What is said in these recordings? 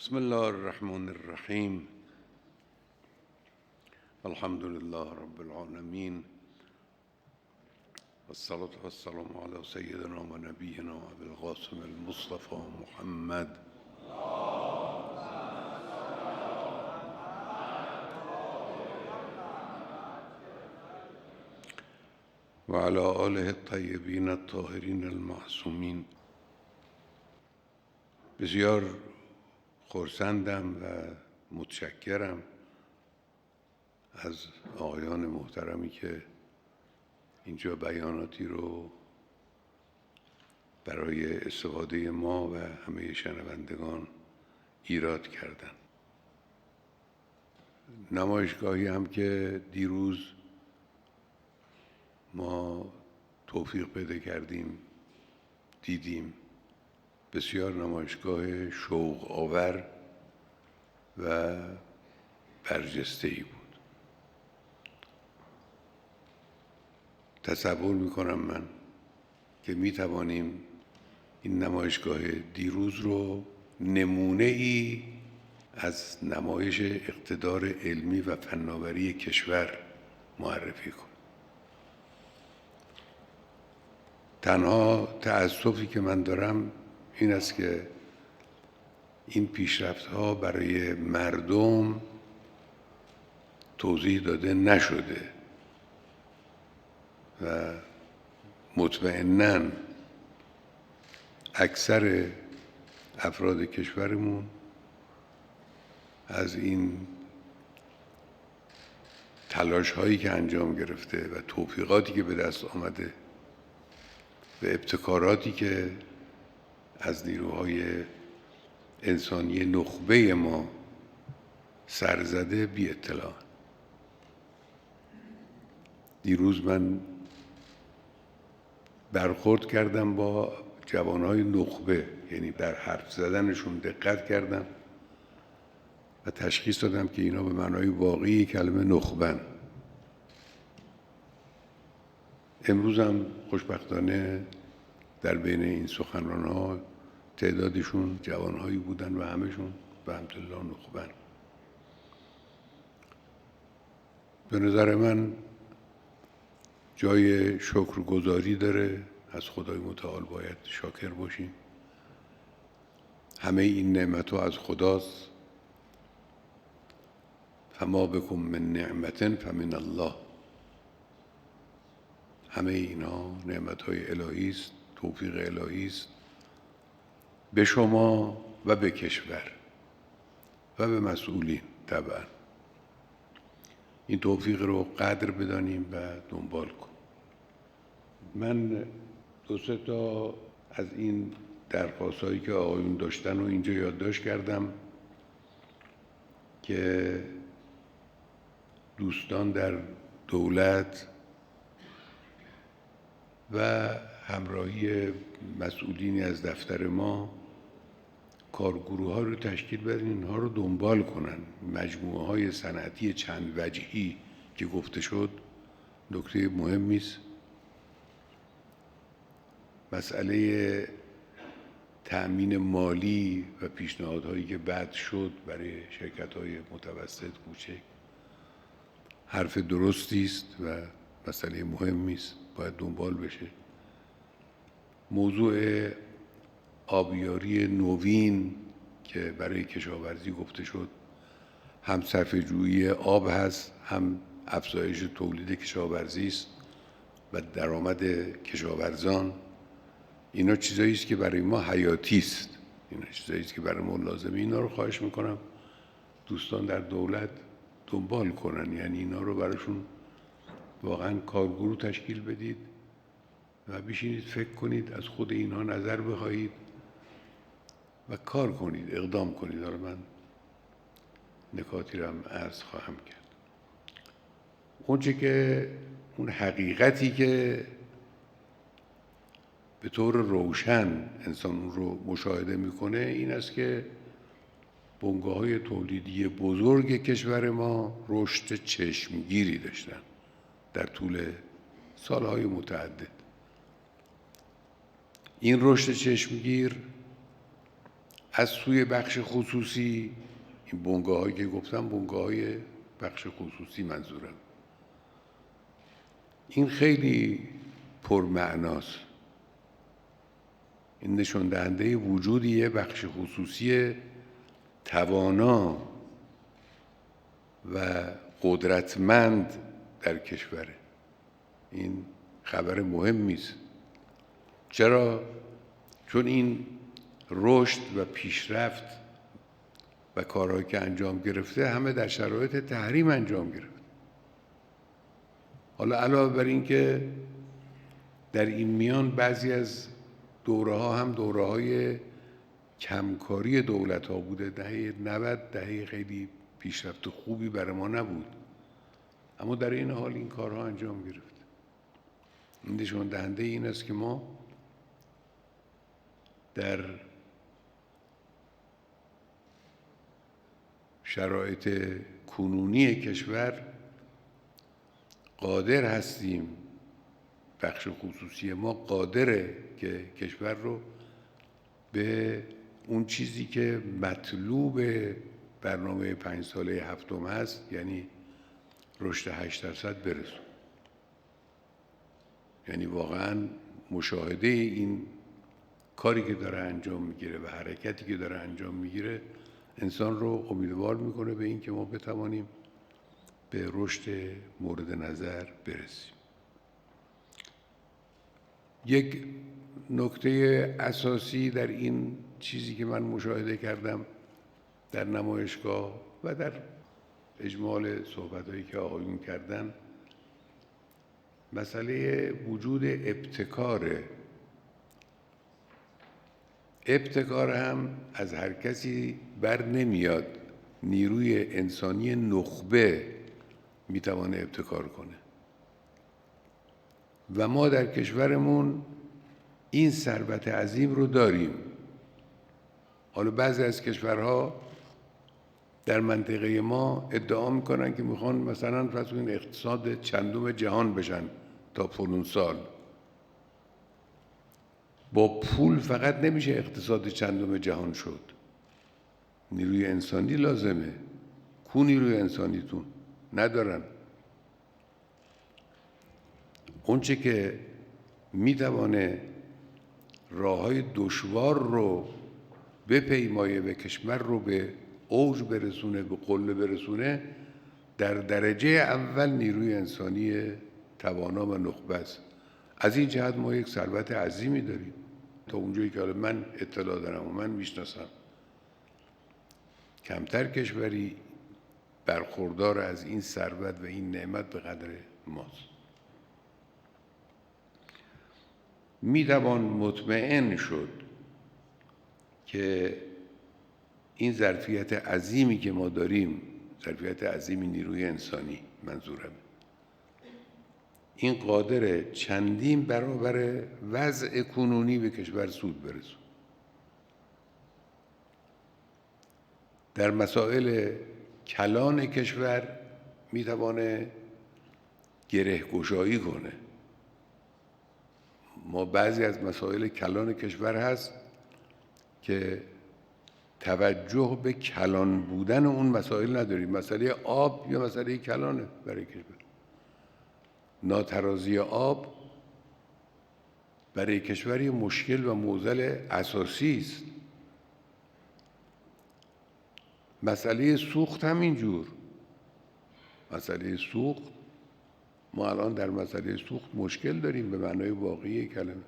بسم الله الرحمن الرحیم. الحمد لله رب العالمین والصلاة والسلام علی سیدنا و نبینا ابی القاسم المصطفى محمد و علی آله الطیبین الطاهرین المعصومین. بسیار خرسندم و متشکرم از آقایان محترمی که اینجا بیاناتی رو برای استفاده ما و همه شنوندگان ایراد کردن. نمایشگاهی هم که دیروز ما توفیق پیدا کردیم دیدیم، بسیار نمایشگاه شوق آور و برجسته‌ای بود. تصور میکنم من که میتوانیم این نمایشگاه دیروز رو نمونه ای از نمایش اقتدار علمی و فناوری کشور معرفی کنیم. تنها تأسفی که من دارم این است که این پیشرفت‌ها برای مردم توضیح داده نشده و مطمئناً اکثر افراد کشورمون از این تلاش هایی که انجام گرفته و توفیقاتی که به دست آمده و ابتکاراتی که از نیروهای انسانی نخبه ما سر زده بی اطلاع. دیروز من برخورد کردم با جوانهای نخبه، یعنی در حرف زدنشون دقت کردم و تشخیص دادم که اینا به معنای واقعی کلمه نخبن. امروز هم خوشبختانه در بین این سخنران‌ها تعدادشون جوانهایی بودن و همشون به الحمدلله نخبن. به نظر من جای شکرگزاری داره، از خدای متعال باید شاکر باشیم. همه این نعمت‌ها از خداست. فما بکم من نعمت فمن الله. همه اینا نعمت‌های الهی است، توفیق الهی است به شما و به کشور و به مسئولین. طبعا این توفیق رو قدر بدانیم و دنبال کنیم. من دو سه تا از این درخواست‌هایی که آقایون داشتن و اینجا یادداشت کردم که دوستان در دولت و همراهی مسئولینی از دفتر ما کارگروه ها رو تشکیل بدن، اینها رو دنبال کنن. مجموعه های صنعتی چند وجهی که گفته شد نکته مهمی است. مسئله تأمین مالی و پیشنهادهایی که بعد شد برای شرکت‌های متوسط کوچک حرف درستی است و مسئله مهمی است، باید دنبال بشه. موضوع آبیاری نوین که برای کشاورزی گفته شد، هم صرفه‌جویی آب هست، هم افزایش تولید کشاورزی است و درآمد کشاورزان. اینا چیزایی است که برای ما حیاتی است، اینا چیزایی است که برای ما لازمه. اینا رو خواهش میکنم دوستان در دولت دنبال کنن، یعنی اینا رو براشون واقعا کارگروه تشکیل بدید و بشینید فکر کنید، از خود اینها نظر بخواهید و کار کنید، اقدام کنید. حالا من نکاتی رو هم عرض خواهم کرد. اون حقیقتی که به طور روشن انسان اون رو مشاهده میکنه این است که بنگاه‌های تولیدی بزرگ کشور ما رشد چشمگیری داشتن در طول سالهای متعدد. این رشد چشمگیر از سوی بخش خصوصی، این بنگاه هایی که گفتم بنگاه های بخش خصوصی منظورم، این خیلی پرمعناست. این نشون دهنده وجود یه بخش خصوصی توانا و قدرتمند در کشوره. این خبر مهمی است. چرا؟ چون این رشد و پیشرفت و کارهایی که انجام گرفته همه در شرایط تحریم انجام گرفت. حالا علاوه بر این که در این میان بعضی از دوره‌ها هم دوره‌های کمکاری دولت‌ها بوده. دهه 90 دهه خیلی پیشرفت خوبی برای ما نبود، اما در این حال این کارها انجام گرفت. این نشون دهنده این است که ما در شرایط کنونی کشور قادر هستیم، بخش خصوصی ما قادره که کشور رو به اون چیزی که مطلوب برنامه 5 ساله هفتم هست، یعنی رشد 8% برسون. یعنی واقعا مشاهده این کاری که داره انجام میگیره و حرکتی که داره انجام میگیره انسان رو امیدوار میکنه به این که ما بتوانیم به رشد مورد نظر برسیم. یک نکته اساسی در این چیزی که من مشاهده کردم در نمایشگاه و در اجمال صحبت‌هایی که آقایون کردن، مسئله وجود ابتکاره. ابتکار هم از هر کسی بر نمیاد. نیروی انسانی نخبه میتوانه ابتکار کنه و ما در کشورمون این ثروت عظیم رو داریم. حالا بعضی از کشورها در منطقه ما ادعا میکنن که میخوان مثلا فرض کنید اقتصاد چندم جهان بشن تا فلان سال. با پول فقط نمیشه اقتصاد چندم جهان شد. نیروی انسانی لازمه. کو نیروی انسانیتون؟ ندارن. اونچه که میتوانه راههای دشوار رو بپیمایه و کشور رو به اوج برسونه، به قله برسونه، در درجه اول نیروی انسانی توانا و نخبه است. از این جهت ما یک ثروت عظیمی داریم. تا اونجایی که من اطلاع دارم و من میشناسم، کمتر کشوری برخوردار از این ثروت و این نعمت به قدر ماست. میتوان مطمئن شد که این ظرفیت عظیمی که ما داریم، ظرفیت عظیمی نیروی انسانی منظورم، این قادر چندین برابر وضع کنونی به کشور سود برسون. در مسائل کلان کشور میتوانه گره گشایی کنه. ما بعضی از مسائل کلان کشور هست که توجه به کلان بودن اون مسائل نداریم. مسئله آب یا مسئله کلانه برای کشور. ناترازی آب برای کشوری مشکل و معضل اساسی است. مسئله سوخت هم اینجور. مسئله سوخت، ما الان در مسئله سوخت مشکل داریم به معنای واقعی کلمه.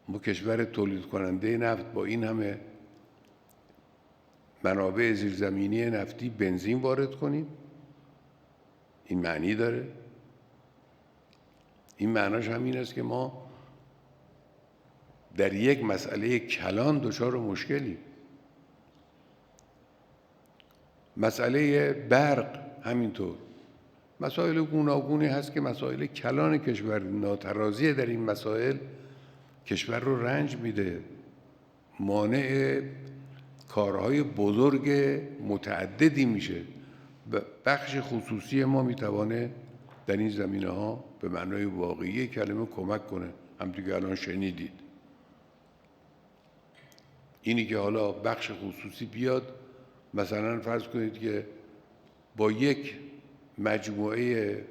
ما کشور تولید کننده نفت با این همه منابع زیرزمینی نفتی بنزین وارد کنیم؟ این معنی داره؟ این معناش همین است که ما در یک مسئله کلان دچار مشکلیم. مسئله برق همینطور. مسائل گوناگونی هست که مسائل کلان کشور، ناترازی در این مسائل کشور رو رنج میده، مانع کارهای بزرگ متعددی میشه. بخش خصوصی ما میتوانه در این زمینه ها به معنای واقعی کلمه کمک کنه. همونطور که الان شنیدید، اینی که حالا بخش خصوصی بیاد، مثلا فرض کنید که با یک مجموعه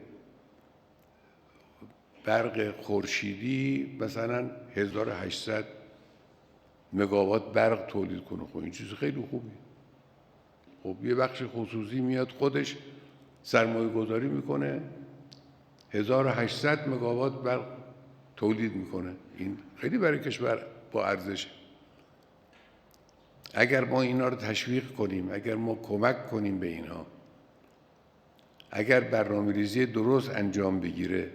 برق خورشیدی مثلا 1800 مگاوات برق تولید کنه. خب این چیز خیلی خوبی. خب یه بخش خصوصی میاد خودش سرمایه گذاری میکنه 1800 مگاوات برق تولید میکنه. این خیلی برای کشور با ارزشه. اگر ما اینا رو تشویق کنیم، اگر ما کمک کنیم به اینها، اگر برنامه‌ریزی درست انجام بگیره،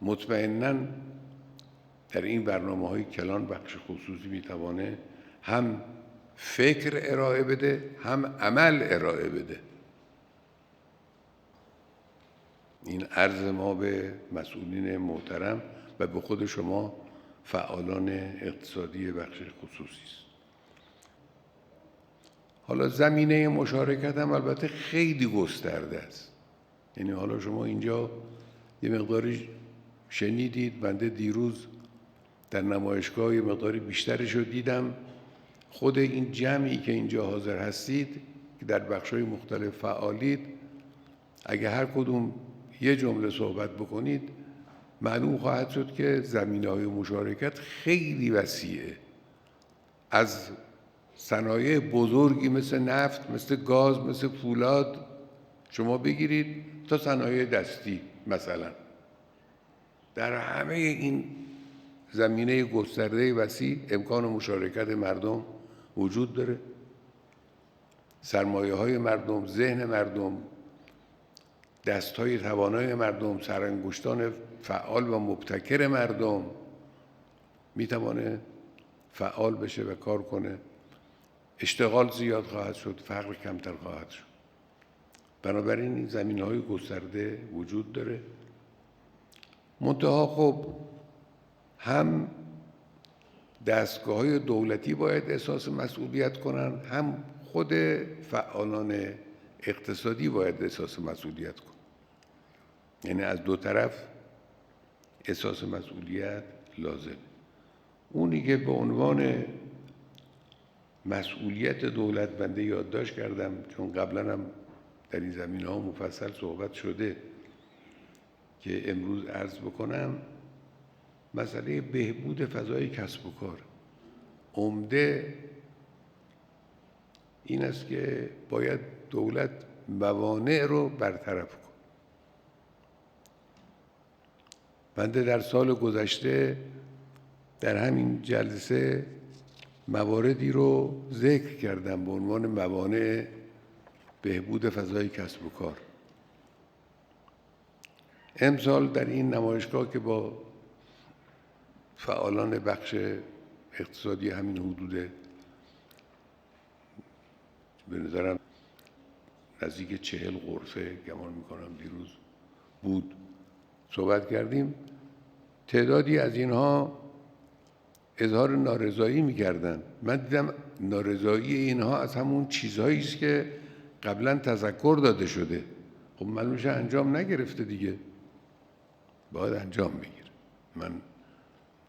مطمئناً در این برنامه‌های کلان بخش خصوصی میتوانه هم فکر ارائه بده هم عمل ارائه بده. این عرض ما به مسئولین محترم و به خود شما فعالان اقتصادی بخش خصوصی است. حالا زمینه مشارکت هم البته خیلی گسترده است. یعنی حالا شما اینجا یه مقداری شنیدید، بنده دیروز در نمایشگاه یه مقداری بیشترش رو دیدم. خود این جمعی که اینجا حاضر هستید که در بخش‌های مختلف فعالید، اگه هر کدوم یه جمله صحبت بکنید معلوم خواهد شد که زمینه‌های مشارکت خیلی وسیعه. از صنایع بزرگی مثل نفت، مثل گاز، مثل فولاد شما بگیرید تا صنایع دستی مثلا. در همه این زمینه گسترده وسیع امکان مشارکت مردم وجود داره. سرمایه‌های مردم، ذهن مردم، دست‌های توانای مردم، سرانگشتان فعال و مبتکر مردم میتوانه فعال بشه و کار کنه. اشتغال زیاد خواهد شد، فقر کمتر خواهد شد. بنابراین این زمینه‌های گسترده وجود داره. منتها خب هم دستگاه‌های دولتی باید احساس مسئولیت کنن، هم خود فعالان اقتصادی باید احساس مسئولیت کنن. یعنی از دو طرف احساس مسئولیت لازم. اونی که به عنوان مسئولیت دولت بنده یادداشت کردم، چون قبلا هم در این زمینه‌ها مفصل صحبت شده که امروز عرض بکنم، مسئله بهبود فضای کسب و کار. عمده این است که باید دولت موانع رو برطرف کنه. بنده در سال گذشته در همین جلسه مواردی رو ذکر کردم به عنوان موانع بهبود فضای کسب و کار. امسال در این نمایشگاه که با فعالان بخش اقتصادی همین حدود به نظرم نزدیک 40 غرفه گمان میکنم دیروز بود صحبت کردیم، تعدادی از اینها اظهار نارضایی میکردن. من دیدم نارضایی اینها از همون چیزهایی است که قبلا تذکر داده شده. خب معلوم میشه انجام نگرفته دیگه، باید انجام بگیره. من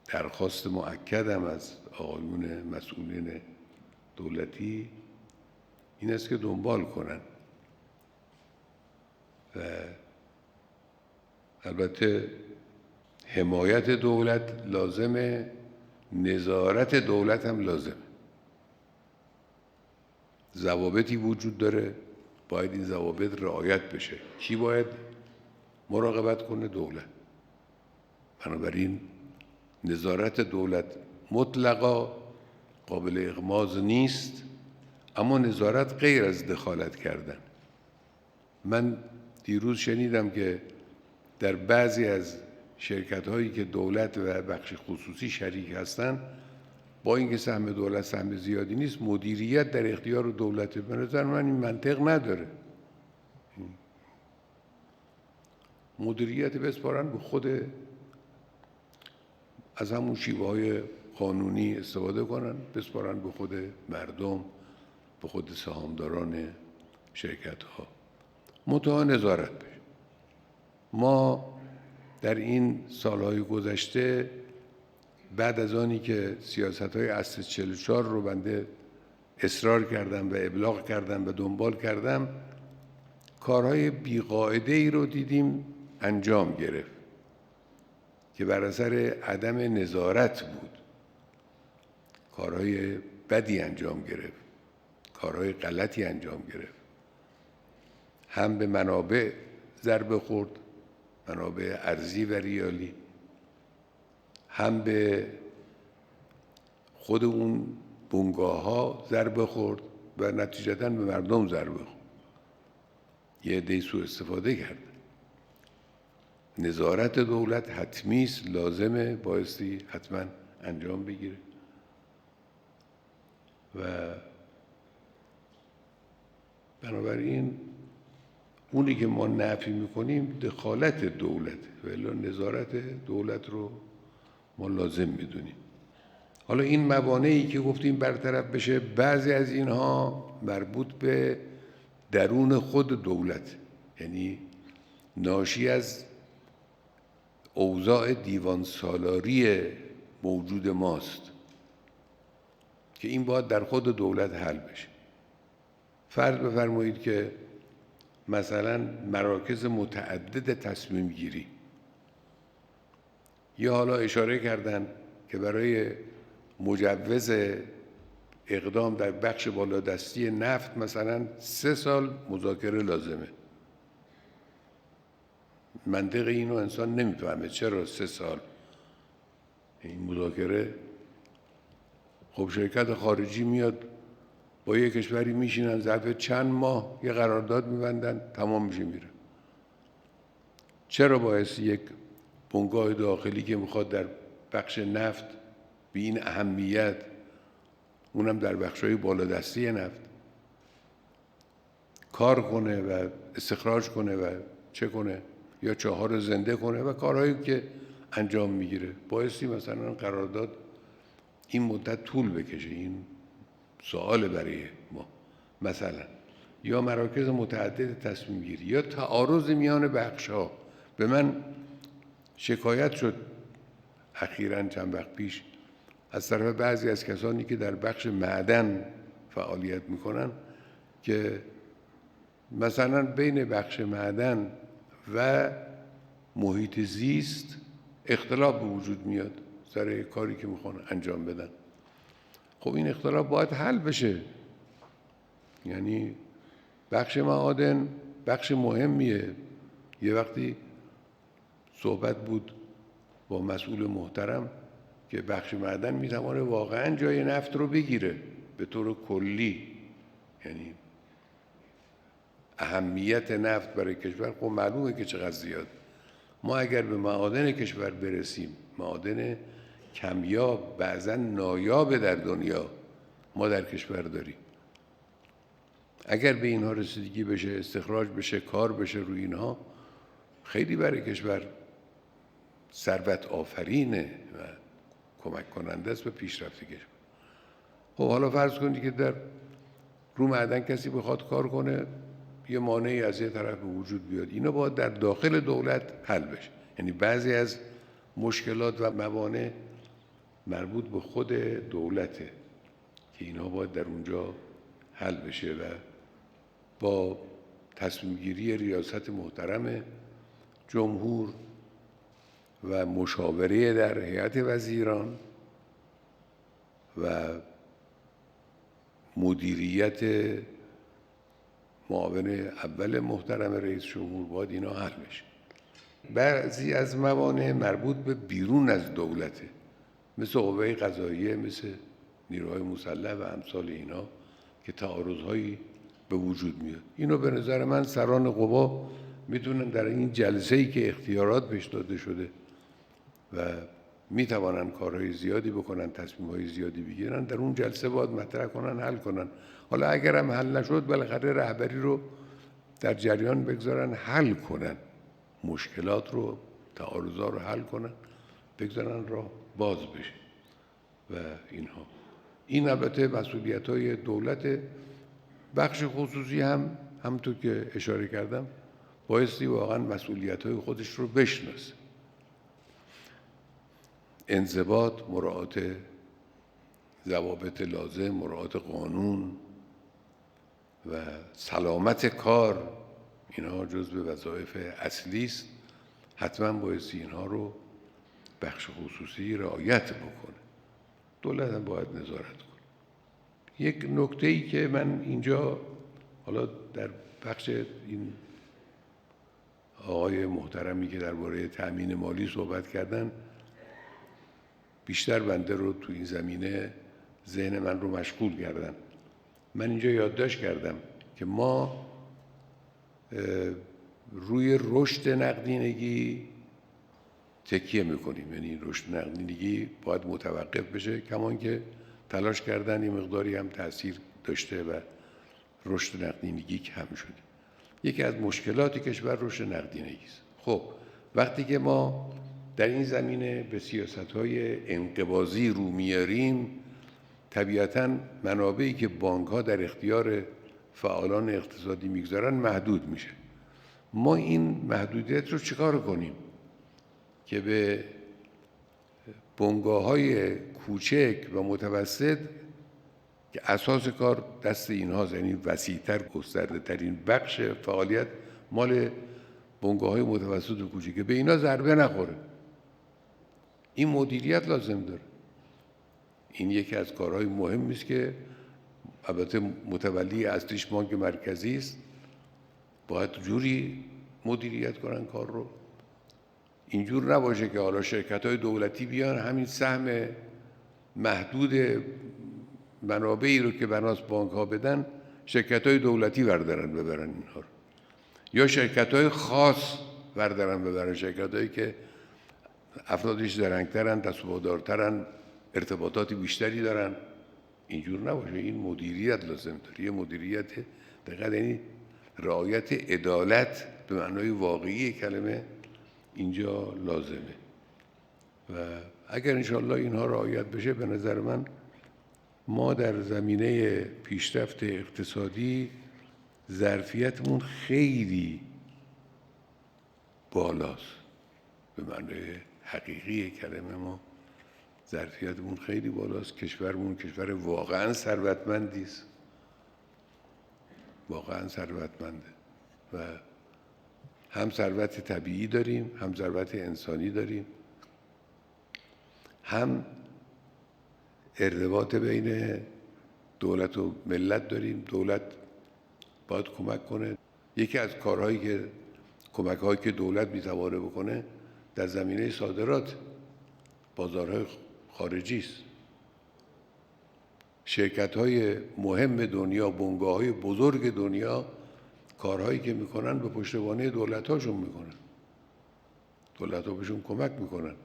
درخواست مؤکدم از آقایون مسئولین دولتی این است که دنبال کنن و البته حمایت دولت لازمه، نظارت دولت هم لازمه. ضوابطی وجود داره، باید این ضوابط رعایت بشه. کی باید مراقبت کنه؟ دولت. بنابراین نظارت دولت مطلقا قابل اغماض نیست، اما نظارت غیر از دخالت کردن. من دیروز شنیدم که در بعضی از شرکت‌هایی که دولت و بخش خصوصی شریک هستند، با اینکه سهم دولت سهم زیادی نیست، مدیریت در اختیار دولته. به نظر من این منطق نداره. مدیریت بسپارن به خود، از همون شیوه‌های قانونی استفاده کنن، بسپارن به خود مردم، به خود سهامداران شرکت‌ها. منتها نظارت بشه. ما در این سالهای گذشته بعد از آنی که سیاست‌های اصل 44 رو بنده اصرار کردم و ابلاغ کردم و دنبال کردم، کارهای بیقاعده‌ای رو دیدیم انجام گرفت که بر اثر عدم نظارت بود. کارهای بدی انجام گرفت، کارهای غلطی انجام گرفت، هم به منابع ضربه خورد، منابع ارضی و ریالی، هم به خود اون بنگاه‌ها ضربه خورد و نتیجتاً به مردم ضربه خورد. یه عده‌ای سوء استفاده کرد. نظارت دولت حتمی است، لازمه، بایستی حتما انجام بگیره و بنابراین اونی که ما نفی میکنیم دخالت دولت، ولی نظارت دولت رو ما لازم میدونیم. حالا این موانعی که گفتیم برطرف بشه، بعضی از اینها مربوط به درون خود دولت، یعنی ناشی از اوضاع دیوان سالاری موجود ماست که این باید در خود دولت حل بشه. فرض بفرمایید که مثلا مراکز متعدد تصمیم گیری، یا حالا اشاره کردن که برای مجوز اقدام در بخش بالادستی نفت مثلا 3 سال مذاکره لازمه. منطق اینو انسان نمیفهمه، چرا 3 سال این مذاکره؟ خب شرکت خارجی میاد با یک کشوری میشینن، ظرف چند ماه یه قرارداد میبندن، تمام میشه میره. چرا باعث یک بنگاه داخلی که میخواد در بخش نفت به این اهمیت، اونم در بخش‌های بالادستی نفت، کار کنه و استخراج کنه و چه کنه، یا چاه‌ها رو زنده کنه و کارهایی که انجام میگیره، بایستی مثلا قرارداد این مدت طول بکشه؟ این سوال برای ما. مثلا یا مراکز متعدد تصمیم گیری، یا تعارض میان بخش‌ها. به من شکایت شد اخیراً چند وقت پیش از طرف بعضی از کسانی که در بخش معدن فعالیت میکنن که مثلا بین بخش معدن و محیط زیست اختلاف به وجود میاد سر کاری که میخوان انجام بدن. خب این اختلاف باید حل بشه. یعنی بخش معادن بخش مهمیه. یه وقتی صحبت بود با مسئول محترم که بخش معدن میتوانه واقعا جای نفت رو بگیره به طور کلی، یعنی اهمیت نفت برای کشور خب معلومه که چقدر زیاد. ما اگر به معادن کشور برسیم، معادن کمیاب بعضا نایاب در دنیا ما در کشور داریم، اگر به اینها رسیدگی بشه، استخراج بشه، کار بشه روی اینها، خیلی برای کشور ثروت آفرینه و کمک کننده است به پیشرفت کشور. خب حالا فرض کنید که در رو معدن کسی بخواد کار کنه، یه مانعی از یه طرف به وجود بیاد، اینا باید در داخل دولت حل بشه. یعنی بعضی از مشکلات و موانع مربوط به خود دولته که اینها باید در اونجا حل بشه و با تصمیم گیری ریاست محترم جمهور و مشاوره در هیئت وزیران و مدیریت معاون اول محترم رئیس جمهور باید اینا حل بشه. بعضی از موانع مربوط به بیرون از دولته، مثل قوه قضاییه، مثل نیروهای مسلح و امثال اینا که تعارض‌هایی به وجود میاد. اینو به نظر من سران قوا میتونن در این جلسه‌ای که اختیارات بهش داده شده و میتوانن کارهای زیادی بکنن، تصمیم‌های زیادی بگیرن، در اون جلسه باید مطرح کنن، حل کنن. حالا اگر هم حل نشد، بالاخره رهبری رو در جریان بگذارن حل کنن، مشکلات رو، تعارضات رو حل کنن، بگذارن راه باز بشه و اینها. این البته مسئولیت‌های دولت. بخش خصوصی هم همونطور که اشاره کردم بایستی واقعا مسئولیت‌های خودش رو بشناسه. انضباط، مراعات ضوابط لازم، مراعات قانون و سلامت کار، اینها جزو وظایف اصلی است. حتما بایستی اینها رو بخش خصوصی رعایت بکنه، دولت هم باید نظارت کنه. یک نکته‌ای که من اینجا حالا در بخش این آقای محترمی که درباره تأمین مالی صحبت کردن، بیشتر بنده رو تو این زمینه ذهن من رو مشغول کردن. من اینجا یادداشت کردم که ما روی رشد نقدینگی تکیه میکنیم، یعنی رشد نقدینگی باید متوقف بشه، کمان که تلاش کردن این مقداری هم تأثیر داشته و رشد نقدینگی کم شده. یکی از مشکلات کشور رشد نقدینگی است. خب وقتی که ما در این زمینه به سیاست‌های انقباضی رو میاریم، طبیعتاً منابعی که بانک‌ها در اختیار فعالان اقتصادی میگذارن محدود میشه. ما این محدودیت رو چیکار کنیم که به بنگاه‌های کوچک و متوسط که اساس کار دست اینهاست، یعنی وسیع‌تر، گسترده‌ترین بخش فعالیت مال بنگاه‌های متوسط و کوچک، که به اینا ضربه نخوره. این مدیریت لازم داره. این یکی از کارهای مهمی است که البته متولی اصلیش بانک مرکزی است، باید جوری مدیریت کنن کار رو، اینجور نباشه که حالا شرکت‌های دولتی بیان همین سهم محدود منابعی رو که بناس بانک‌ها بدن شرکت‌های دولتی بردارن ببرن اینها رو، یا شرکت‌های خاص بردارن ببرن، شرکت‌هایی که افرادش درنگترن، دستوادارترن، ارتباطات بیشتری دارن. اینجور نباشه. این مدیریت لازم داره، یه مدیریت دقیق، یعنی رعایت عدالت به معنای واقعی کلمه اینجا لازمه و اگر انشاءالله اینها رعایت بشه، به نظر من ما در زمینه پیشرفت اقتصادی ظرفیتمون خیلی بالاست. به معنای حقیقی کلمه ما ظرفیتمون خیلی بالاست. کشورمون کشور واقعا ثروتمندی است، واقعا ثروتمنده و هم ثروت طبیعی داریم، هم ثروت انسانی داریم، هم ارتباط بین دولت و ملت داریم. دولت باید کمک کنه. یکی از کارهایی که کمک‌هایی که دولت می‌تواند بکنه در زمینه صادرات، بازارهای خارجی است. شرکت‌های مهم دنیا، بنگاه‌های بزرگ دنیا کارهایی که میکنن به پشتوانه دولت‌هاشون میکنن. دولت‌ها بهشون کمک میکنن،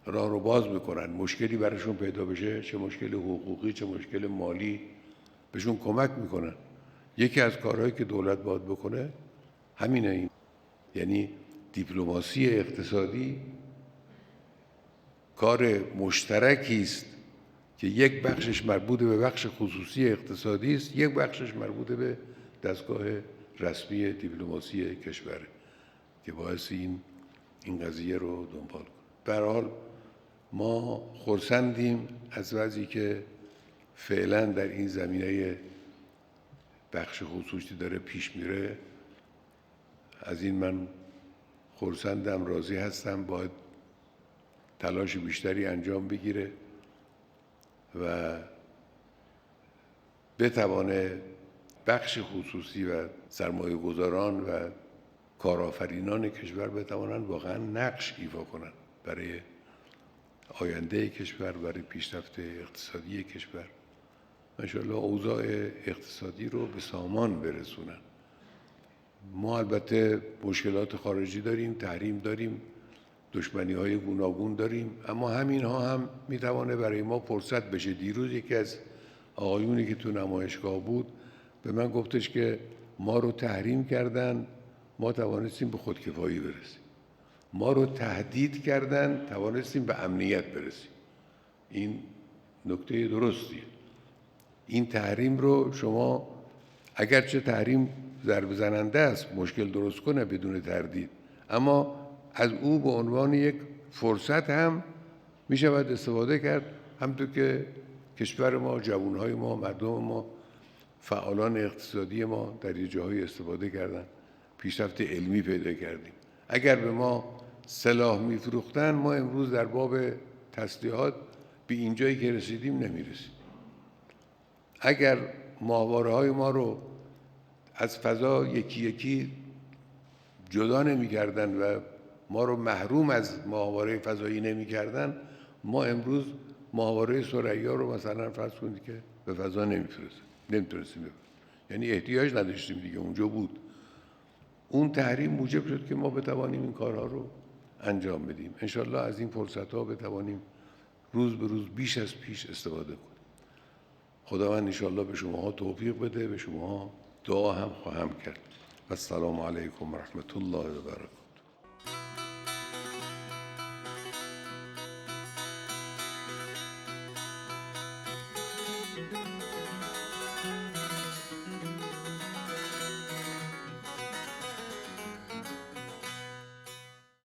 راه رو باز میکنن. مشکلی براشون پیدا بشه، چه مشکل حقوقی چه مشکل مالی، بهشون کمک میکنن. یکی از کارهایی که دولت باید بکنه همینه. این یعنی دیپلماسی اقتصادی کار مشترکی است که یک بخشش مربوط به بخش خصوصی اقتصادی است، یک بخشش مربوط به دستگاه رسمی دیپلماسی کشوره که باعث این قضیه رو دنبال کنه. به هر حال ما خرسندیم از وضعی که فعلا در این زمینه بخش خصوصی داره پیش میره. از این من خرسندم، راضی هستم. باید تلاش بیشتری انجام بگیره و بتوانه بخش خصوصی و سرمایه گذاران و کارآفرینان کشور بتوانند واقعا نقش ایفا کنند برای آینده کشور، برای پیشرفت اقتصادی کشور. انشاءالله اوضاع اقتصادی رو به سامان برسونن. ما البته مشکلات خارجی داریم، تحریم داریم، دشمنی‌های گوناگون داریم، اما همینها هم میتوانه برای ما فرصت بشه. دیروز یکی از آقایونی که تو نمایشگاه بود به من گفتش که ما رو تحریم کردن، ما توانستیم به خودکفایی برسیم. ما رو تهدید کردن، توانستیم به امنیت برسیم. این نکته درستیه. این تحریم رو شما اگرچه تحریم ضربه زننده است، مشکل درست کنه بدون تردید، اما از او به عنوان یک فرصت هم می شود استفاده کرد، همونطور که کشور ما، جوانهای ما، مردم ما، فعالان اقتصادی ما در یه جاهای استفاده کردن، پیشرفت علمی پیدا کردیم. اگر به ما سلاح میفروختن، ما امروز در باب تسلیحات به اینجایی که رسیدیم نمیرسیم. اگر ماهواره‌های ما رو از فضا یکی یکی جدا نمی‌کردن و ما رو محروم از ماهواره فضایی نمی‌کردن، ما امروز ماهواره ثریا رو مثلا فرض کنید که به فضا نمیتونستیم. یعنی احتیاج نداشتیم دیگه، اونجا بود. اون تحریم موجب شد که ما بتوانیم این کارها رو انجام بدیم. انشالله از این فرصت‌ها بتوانیم روز به روز بیش از پیش استفاده کنیم. خداوند انشالله به شماها توفیق بده، به شماها دعا هم خواهم کرد. السلام علیکم و رحمت الله و برکاته.